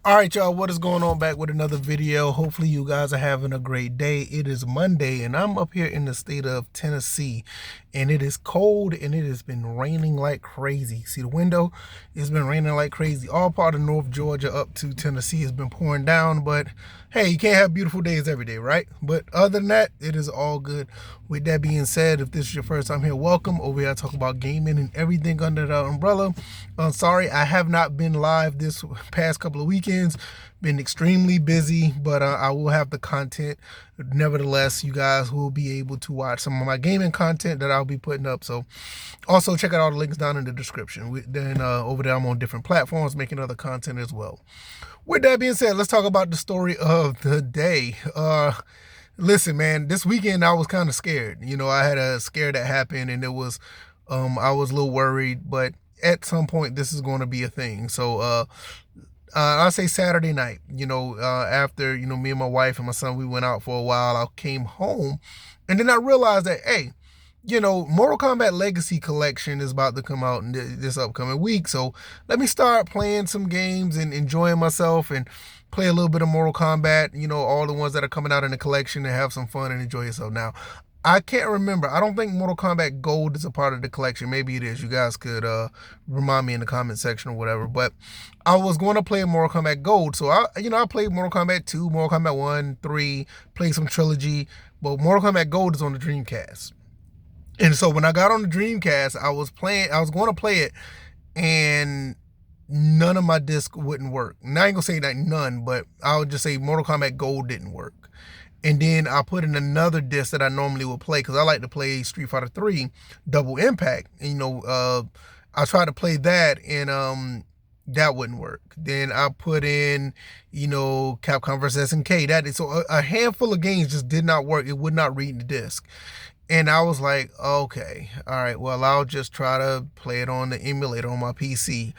All right, y'all, what is going on? Back with another video. Hopefully you guys are having a great day. It is Monday and I'm up here in the state of Tennessee, and it is cold and it has been raining like crazy. See the window? It's been raining like crazy. All part of North Georgia up to Tennessee has been pouring down, but hey, you can't have beautiful days every day, right? But other than that, it is all good. With that being said, if this is your first time here, welcome. Over here I talk about gaming and everything under the umbrella. I'm sorry I have not been live this past couple of weekends. Been extremely busy, but I will have the content. Nevertheless, you guys will be able to watch some of my gaming content that I'll be putting up. So also check out all the links down in the description. Then over there I'm on different platforms making other content as well. With that being said, let's talk about the story of the day. Listen, man, this weekend I was kind of scared. You know, I had a scare that happened, and it was, I was a little worried, but at some point this is going to be a thing. So, I'll say Saturday night, after, me and my wife and my son, we went out for a while. I came home and then I realized that, hey, Mortal Kombat Legacy Collection is about to come out in this upcoming week. So let me start playing some games and enjoying myself and play a little bit of Mortal Kombat, all the ones that are coming out in the collection, and have some fun and enjoy yourself. Now, I can't remember. I don't think Mortal Kombat Gold is a part of the collection. Maybe it is. You guys could remind me in the comment section or whatever. But I was going to play Mortal Kombat Gold. So I played Mortal Kombat 2, Mortal Kombat 1, 3, played some trilogy. But Mortal Kombat Gold is on the Dreamcast. And so when I got on the Dreamcast, I was going to play it, and none of my discs wouldn't work. Now I ain't gonna say that none, but I would just say Mortal Kombat Gold didn't work. And then I put in another disc that I normally would play, because I like to play Street Fighter 3 Double Impact. And, I tried to play that, and that wouldn't work. Then I put in, Capcom vs SNK. That is so a handful of games just did not work. It would not read the disc. And I was like, okay, all right, well, I'll just try to play it on the emulator on my PC.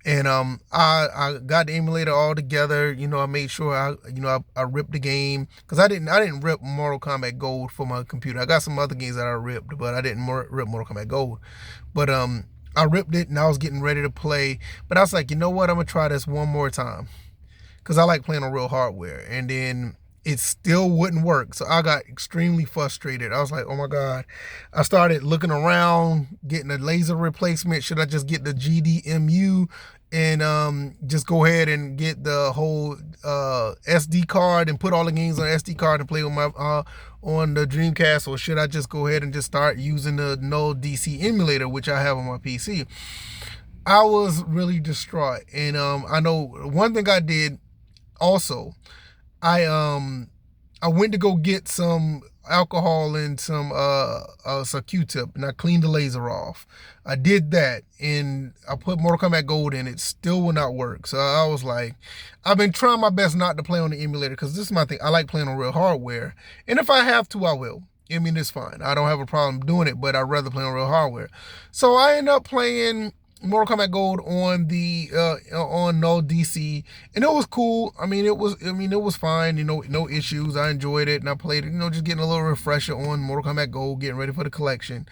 And I got the emulator all together. I made sure I ripped the game, because I didn't rip Mortal Kombat Gold for my computer. I got some other games that I ripped, but I didn't rip Mortal Kombat Gold. But I ripped it and I was getting ready to play. But I was like, you know what? I'm gonna try this one more time, because I like playing on real hardware. And then it still wouldn't work. So I got extremely frustrated. I was like, oh my God. I started looking around, getting a laser replacement. Should I just get the GDMU and just go ahead and get the whole SD card and put all the games on SD card and play on my on the Dreamcast? Or should I just go ahead and just start using the Null DC emulator, which I have on my PC? I was really distraught. And I know one thing I did also, I went to go get some alcohol and some Q-tip, and I cleaned the laser off. I did that, and I put Mortal Kombat Gold in. It still will not work. So I was like, I've been trying my best not to play on the emulator, because this is my thing. I like playing on real hardware, and if I have to, I will. I mean, it's fine. I don't have a problem doing it, but I'd rather play on real hardware. So I end up playing Mortal Kombat Gold on the on Null DC, and it was cool. It was fine. No issues. I enjoyed it, and I played it. Just getting a little refresher on Mortal Kombat Gold, getting ready for the collection.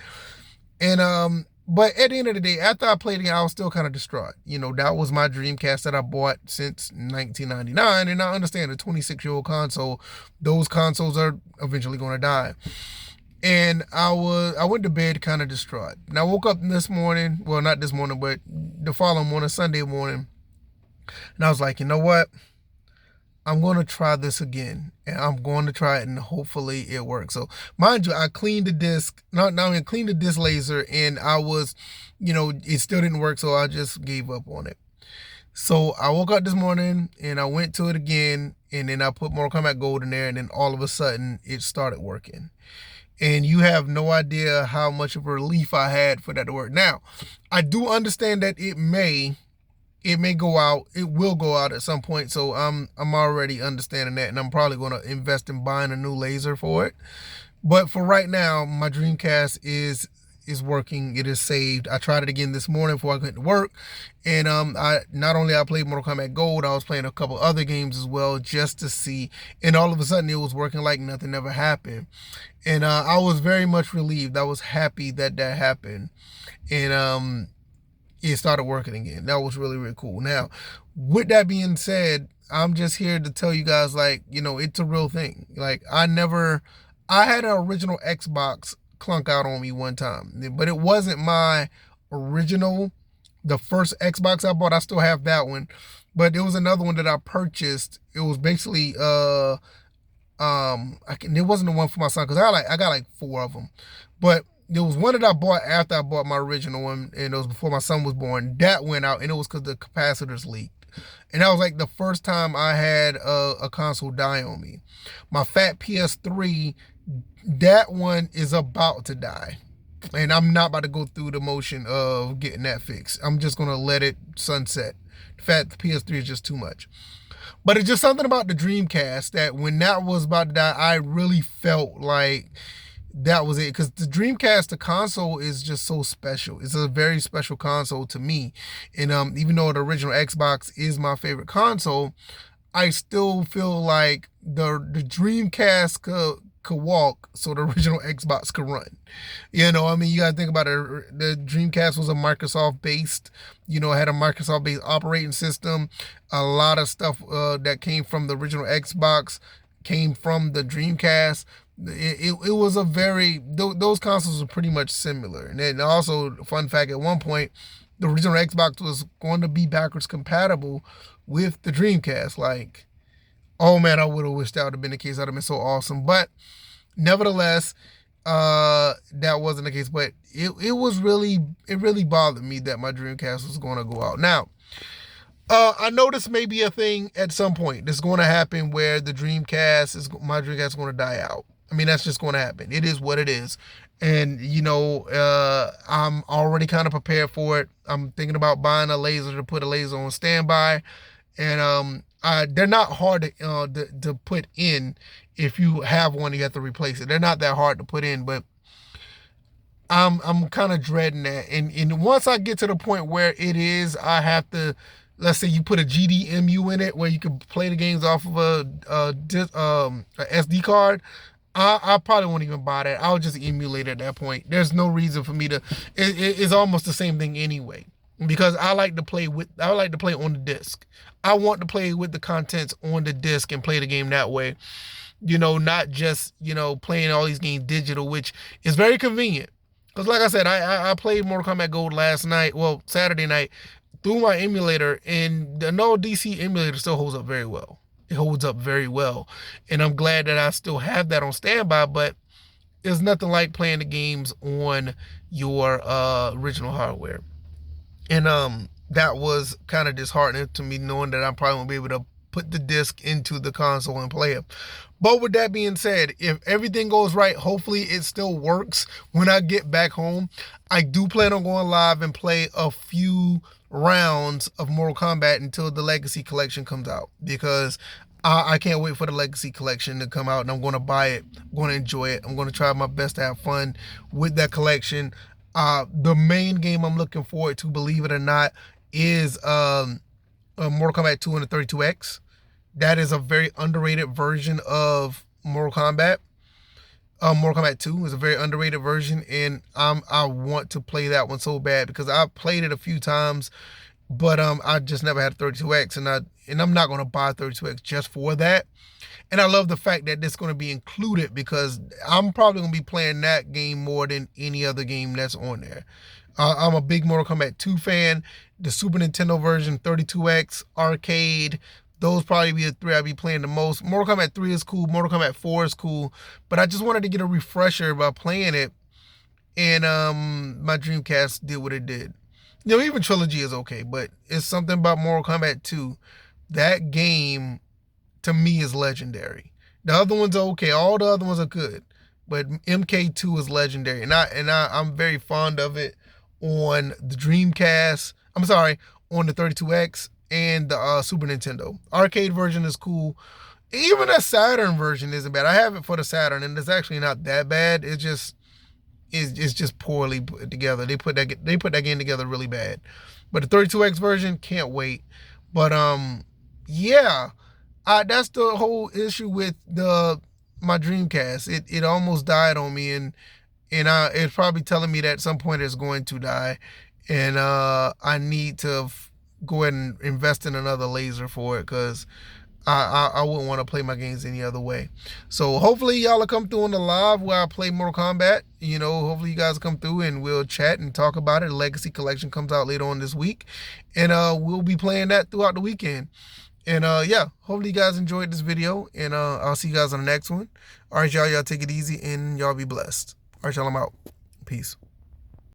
And but at the end of the day, after I played it, I was still kind of distraught. That was my Dreamcast that I bought since 1999, and I understand a 26-year-old console. Those consoles are eventually going to die. And I went to bed kind of distraught. And I woke up this morning, well, not this morning, but the following morning, Sunday morning, and I was like, you know what? I'm going to try this again, and I'm going to try it, and hopefully it works. So, mind you, I cleaned the disc, not only cleaned the disc laser, and I was, it still didn't work, so I just gave up on it. So I woke up this morning, and I went to it again, and then I put Mortal Kombat Gold in there, and then all of a sudden, it started working. And you have no idea how much of a relief I had for that to work. Now, I do understand that it may go out. It will go out at some point. So I'm already understanding that, and I'm probably going to invest in buying a new laser for it. But for right now, my Dreamcast is working. It is saved. I tried it again this morning before I went to work, and I played Mortal Kombat Gold. I was playing a couple other games as well, just to see. And all of a sudden, it was working like nothing ever happened. And I was very much relieved. I was happy that happened, and it started working again. That was really, really cool. Now, with that being said, I'm just here to tell you guys, like, it's a real thing. Like, I had an original Xbox clunk out on me one time, but it wasn't my original, the first Xbox I bought. I still have that one, but it was another one that I purchased. It was basically, it wasn't the one for my son because I got like four of them, but there was one that I bought after I bought my original one, and it was before my son was born. That went out, and it was because the capacitors leaked. And that was like the first time I had a console die on me. My fat PS3, that one is about to die. And I'm not about to go through the motion of getting that fixed. I'm just going to let it sunset. The fact the PS3 is just too much. But it's just something about the Dreamcast that when that was about to die, I really felt like that was it. Because the Dreamcast, the console, is just so special. It's a very special console to me. And even though the original Xbox is my favorite console, I still feel like the Dreamcast could walk so the original Xbox could run. You gotta think about it. The Dreamcast was a Microsoft based, it had a Microsoft based operating system. A lot of stuff that came from the original Xbox came from the Dreamcast. It was a very, those consoles were pretty much similar. And then also, fun fact, at one point, the original Xbox was going to be backwards compatible with the Dreamcast. Like, oh man, I would have wished that would have been the case. That would have been so awesome. But nevertheless, that wasn't the case. But it really bothered me that my Dreamcast was going to go out. Now, I know this may be a thing at some point. This is going to happen where my Dreamcast is going to die out. I mean, that's just going to happen. It is what it is. And, I'm already kind of prepared for it. I'm thinking about buying a laser to put a laser on standby. And they're not hard to put in. If you have one, you have to replace it. They're not that hard to put in, but I'm kind of dreading that. And once I get to the point where it is, I have to, let's say you put a GDMU in it where you can play the games off of a SD card. I probably won't even buy that. I'll just emulate at that point. There's no reason for me to. It's almost the same thing anyway, because I like to play on the disc. I want to play with the contents on the disc and play the game that way. Not just playing all these games digital, which is very convenient. Because like I said, I played Mortal Kombat Gold last night, well, Saturday night, through my emulator, and the No DC emulator still holds up very well. It holds up very well. And I'm glad that I still have that on standby, but there's nothing like playing the games on your original hardware. And that was kind of disheartening to me, knowing that I probably won't be able to put the disc into the console and play it. But with that being said, if everything goes right, hopefully it still works when I get back home. I do plan on going live and play a few rounds of Mortal Kombat until the Legacy Collection comes out, because I can't wait for the Legacy Collection to come out, and I'm going to buy it. I'm going to enjoy it. I'm going to try my best to have fun with that collection. The main game I'm looking forward to, believe it or not, is Mortal Kombat 2 and the 32X. That is a very underrated version of Mortal Kombat. Mortal Kombat 2 is a very underrated version, and I want to play that one so bad because I've played it a few times, but I just never had a 32X, and I'm not going to buy a 32X just for that. And I love the fact that this is going to be included, because I'm probably going to be playing that game more than any other game that's on there. I'm a big Mortal Kombat 2 fan. The Super Nintendo version, 32X, arcade, those probably be the three I'd be playing the most. Mortal Kombat 3 is cool. Mortal Kombat 4 is cool. But I just wanted to get a refresher by playing it. And my Dreamcast did what it did. Even Trilogy is okay. But it's something about Mortal Kombat 2. That game, to me, is legendary. The other ones are okay. All the other ones are good. But MK2 is legendary. And I'm very fond of it on the Dreamcast. I'm sorry, on the 32X. And the Super Nintendo. Arcade version is cool. Even the Saturn version isn't bad. I have it for the Saturn, and it's actually not that bad. It's just poorly put together. They put that game together really bad. But the 32X version, can't wait. But yeah, that's the whole issue with my Dreamcast. It almost died on me, and it's probably telling me that at some point it's going to die, and I need to go ahead and invest in another laser for it, because I wouldn't want to play my games any other way. So hopefully y'all will come through on the live where I play Mortal Kombat. You know, hopefully you guys come through and we'll chat and talk about it. The Legacy Collection comes out later on this week, and we'll be playing that throughout the weekend. And yeah, hopefully you guys enjoyed this video, and I'll see you guys on the next one. All right, y'all take it easy and y'all be blessed. All right, y'all, I'm out. Peace.